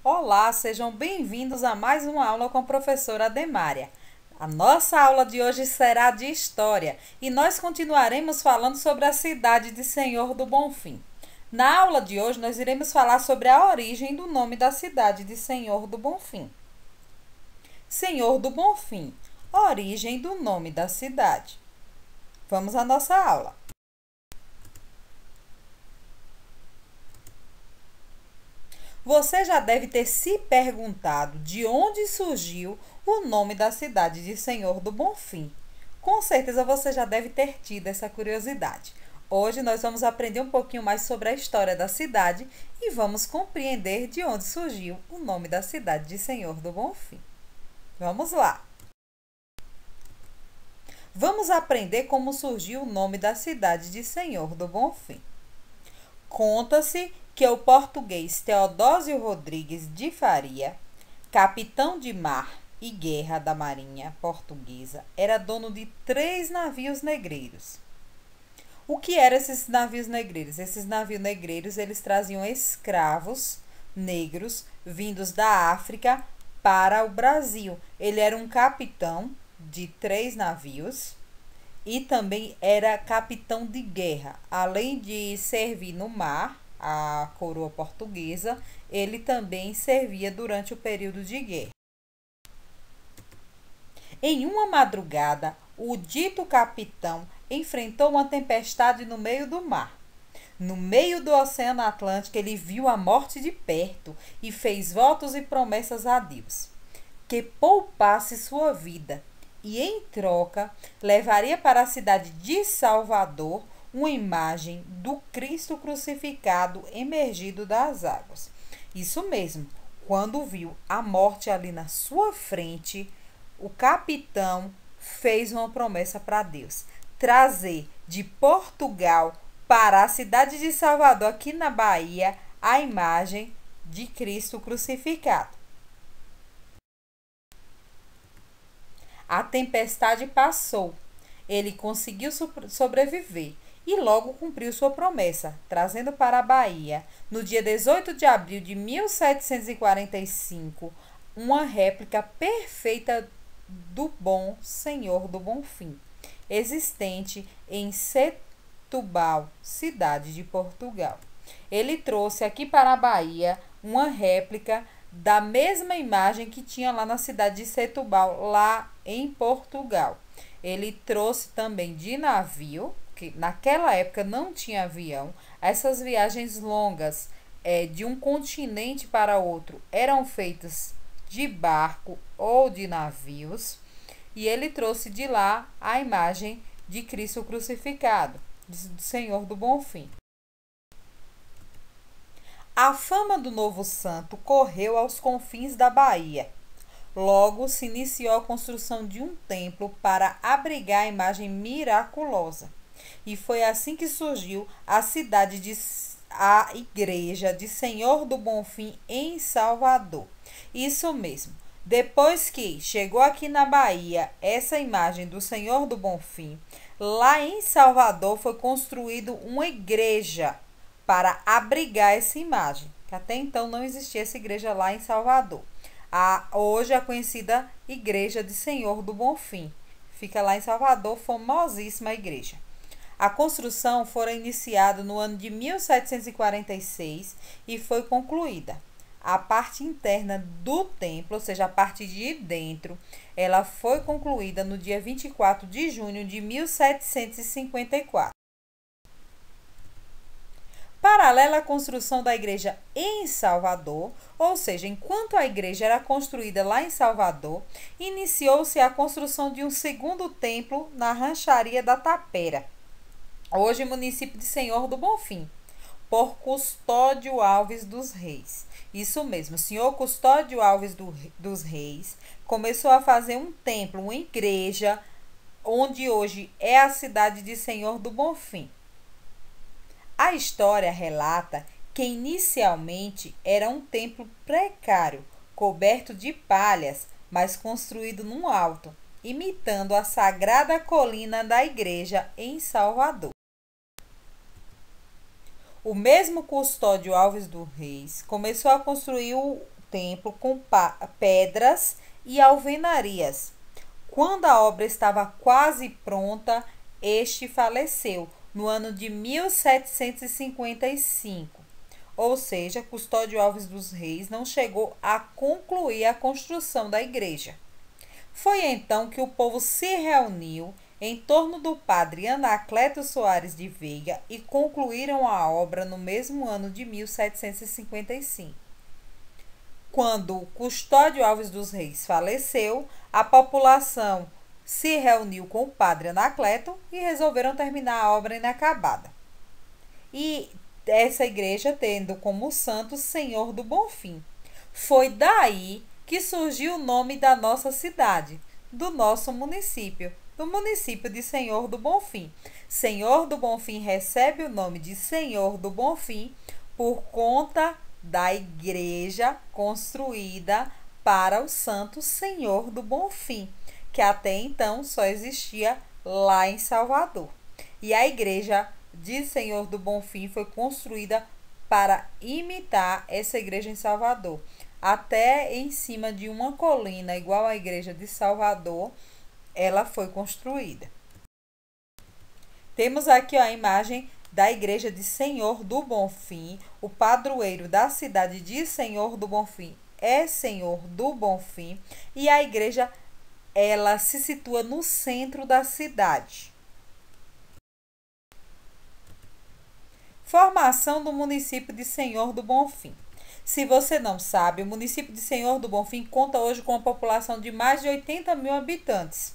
Olá, sejam bem-vindos a mais uma aula com a professora Ademária. A nossa aula de hoje será de História e nós continuaremos falando sobre a cidade de Senhor do Bonfim. Na aula de hoje, nós iremos falar sobre a origem do nome da cidade de Senhor do Bonfim. Senhor do Bonfim, origem do nome da cidade. Vamos à nossa aula. Você já deve ter se perguntado de onde surgiu o nome da cidade de Senhor do Bonfim. Com certeza você já deve ter tido essa curiosidade. Hoje nós vamos aprender um pouquinho mais sobre a história da cidade e vamos compreender de onde surgiu o nome da cidade de Senhor do Bonfim. Vamos lá! Vamos aprender como surgiu o nome da cidade de Senhor do Bonfim. Conta-se que o português Teodósio Rodrigues de Faria, capitão de mar e guerra da marinha portuguesa, era dono de 3 navios negreiros. O que eram esses navios negreiros? Esses navios negreiros, eles traziam escravos negros vindos da África para o Brasil. Ele era um capitão de 3 navios e também era capitão de guerra. Além de servir no mar, a coroa portuguesa, ele também servia durante o período de guerra. Em uma madrugada, o dito capitão enfrentou uma tempestade no meio do mar. No meio do Oceano Atlântico, ele viu a morte de perto e fez votos e promessas a Deus, que poupasse sua vida e, em troca, levaria para a cidade de Salvador uma imagem do Cristo crucificado emergido das águas. Isso mesmo, quando viu a morte ali na sua frente, o capitão fez uma promessa para Deus: trazer de Portugal para a cidade de Salvador, aqui na Bahia, a imagem de Cristo crucificado. A tempestade passou. Ele conseguiu sobreviver e logo cumpriu sua promessa, trazendo para a Bahia, no dia 18 de abril de 1745, uma réplica perfeita do Bom Senhor do Bonfim, existente em Setúbal, cidade de Portugal. Ele trouxe aqui para a Bahia uma réplica da mesma imagem que tinha lá na cidade de Setúbal, lá em Portugal. Ele trouxe também de navio, que naquela época não tinha avião. Essas viagens longas de um continente para outro eram feitas de barco ou de navios. E ele trouxe de lá a imagem de Cristo crucificado, do Senhor do Bonfim. A fama do novo santo correu aos confins da Bahia. Logo se iniciou a construção de um templo para abrigar a imagem miraculosa. E foi assim que surgiu a igreja de Senhor do Bonfim em Salvador. Isso mesmo. Depois que chegou aqui na Bahia essa imagem do Senhor do Bonfim, lá em Salvador foi construída uma igreja para abrigar essa imagem, que até então não existia essa igreja lá em Salvador. Hoje a conhecida Igreja de Senhor do Bonfim. Fica lá em Salvador, famosíssima igreja. A construção foi iniciada no ano de 1746 e foi concluída. A parte interna do templo, ou seja, a parte de dentro, ela foi concluída no dia 24 de junho de 1754. Paralela à construção da igreja em Salvador, ou seja, enquanto a igreja era construída lá em Salvador, iniciou-se a construção de um segundo templo na rancharia da Tapera, hoje município de Senhor do Bonfim, por Custódio Alves dos Reis. Isso mesmo, o senhor Custódio Alves dos Reis começou a fazer um templo, uma igreja, onde hoje é a cidade de Senhor do Bonfim. A história relata que inicialmente era um templo precário, coberto de palhas, mas construído num alto, imitando a sagrada colina da igreja em Salvador. O mesmo Custódio Alves dos Reis começou a construir o templo com pedras e alvenarias. Quando a obra estava quase pronta, este faleceu no ano de 1755. Ou seja, Custódio Alves dos Reis não chegou a concluir a construção da igreja. Foi então que o povo se reuniu em torno do padre Anacleto Soares de Veiga e concluíram a obra no mesmo ano de 1755. Quando Custódio Alves dos Reis faleceu, a população se reuniu com o padre Anacleto e resolveram terminar a obra inacabada. E essa igreja tendo como santo Senhor do Bonfim. Foi daí que surgiu o nome da nossa cidade, do nosso município, do município de Senhor do Bonfim. Senhor do Bonfim recebe o nome de Senhor do Bonfim por conta da igreja construída para o santo Senhor do Bonfim, que até então só existia lá em Salvador. E a igreja de Senhor do Bonfim foi construída para imitar essa igreja em Salvador. Até em cima de uma colina, igual à igreja de Salvador, ela foi construída. Temos aqui a imagem da igreja de Senhor do Bonfim. O padroeiro da cidade de Senhor do Bonfim é Senhor do Bonfim. E a igreja, ela se situa no centro da cidade. Formação do município de Senhor do Bonfim. Se você não sabe, o município de Senhor do Bonfim conta hoje com uma população de mais de 80 mil habitantes.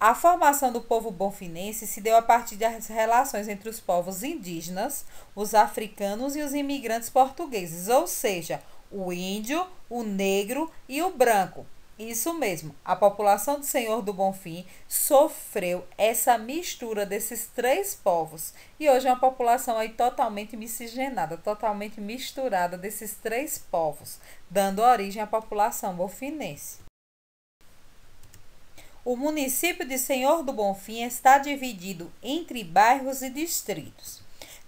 A formação do povo bonfinense se deu a partir das relações entre os povos indígenas, os africanos e os imigrantes portugueses, ou seja, o índio, o negro e o branco. Isso mesmo, a população do Senhor do Bonfim sofreu essa mistura desses três povos. E hoje é uma população aí totalmente miscigenada, totalmente misturada desses três povos, dando origem à população bonfinense. O município de Senhor do Bonfim está dividido entre bairros e distritos.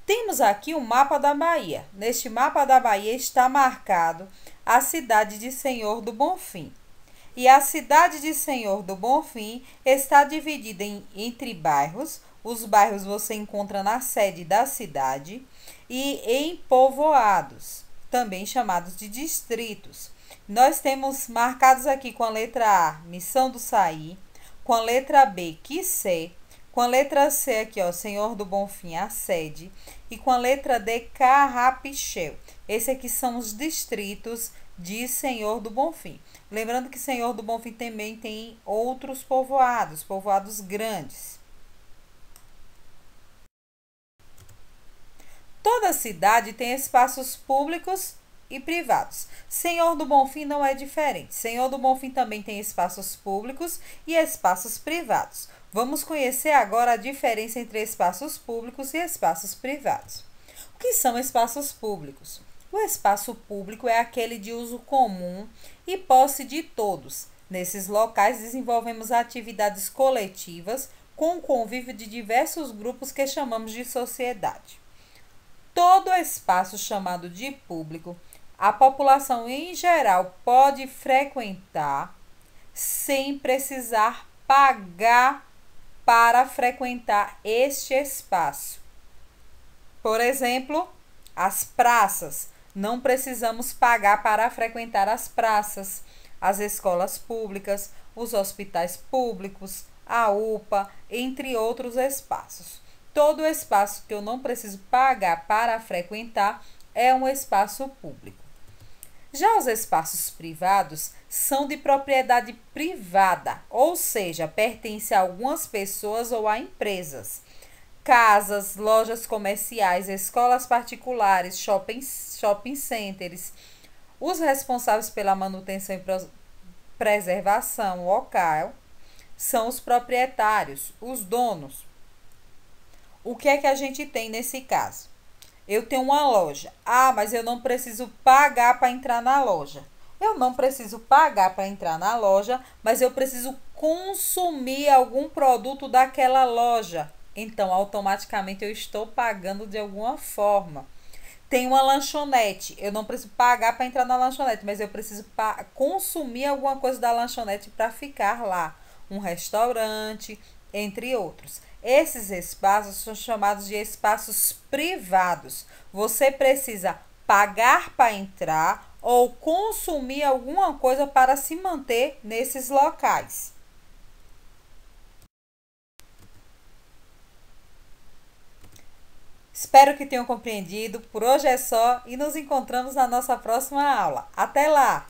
Temos aqui o mapa da Bahia. Neste mapa da Bahia está marcado a cidade de Senhor do Bonfim. E a cidade de Senhor do Bonfim está dividida entre bairros. Os bairros você encontra na sede da cidade e em povoados, também chamados de distritos. Nós temos marcados aqui com a letra A, Missão do Saí, com a letra B, Quissé, com a letra C aqui, ó, Senhor do Bonfim, a sede, e com a letra D, Carrapichel. Esses aqui são os distritos de Senhor do Bonfim. Lembrando que Senhor do Bonfim também tem outros povoados, povoados grandes. Toda cidade tem espaços públicos e privados. Senhor do Bonfim não é diferente. Senhor do Bonfim também tem espaços públicos e espaços privados. Vamos conhecer agora a diferença entre espaços públicos e espaços privados. O que são espaços públicos? O espaço público é aquele de uso comum e posse de todos. Nesses locais desenvolvemos atividades coletivas com o convívio de diversos grupos que chamamos de sociedade. Todo espaço chamado de público, a população em geral pode frequentar sem precisar pagar para frequentar este espaço. Por exemplo, as praças. Não precisamos pagar para frequentar as praças, as escolas públicas, os hospitais públicos, a UPA, entre outros espaços. Todo espaço que eu não preciso pagar para frequentar é um espaço público. Já os espaços privados são de propriedade privada, ou seja, pertencem a algumas pessoas ou a empresas. Casas, lojas comerciais, escolas particulares, shopping centers. Os responsáveis pela manutenção e preservação local são os proprietários, os donos. O que é que a gente tem nesse caso? Eu tenho uma loja. Ah, mas eu não preciso pagar para entrar na loja. Eu não preciso pagar para entrar na loja, mas eu preciso consumir algum produto daquela loja. Então, automaticamente eu estou pagando de alguma forma. tem uma lanchonete. Eu não preciso pagar para entrar na lanchonete, mas eu preciso consumir alguma coisa da lanchonete para ficar lá. Um restaurante, entre outros. Esses espaços são chamados de espaços privados. Você precisa pagar para entrar ou consumir alguma coisa para se manter nesses locais. Espero que tenham compreendido. Por hoje é só e nos encontramos na nossa próxima aula. Até lá!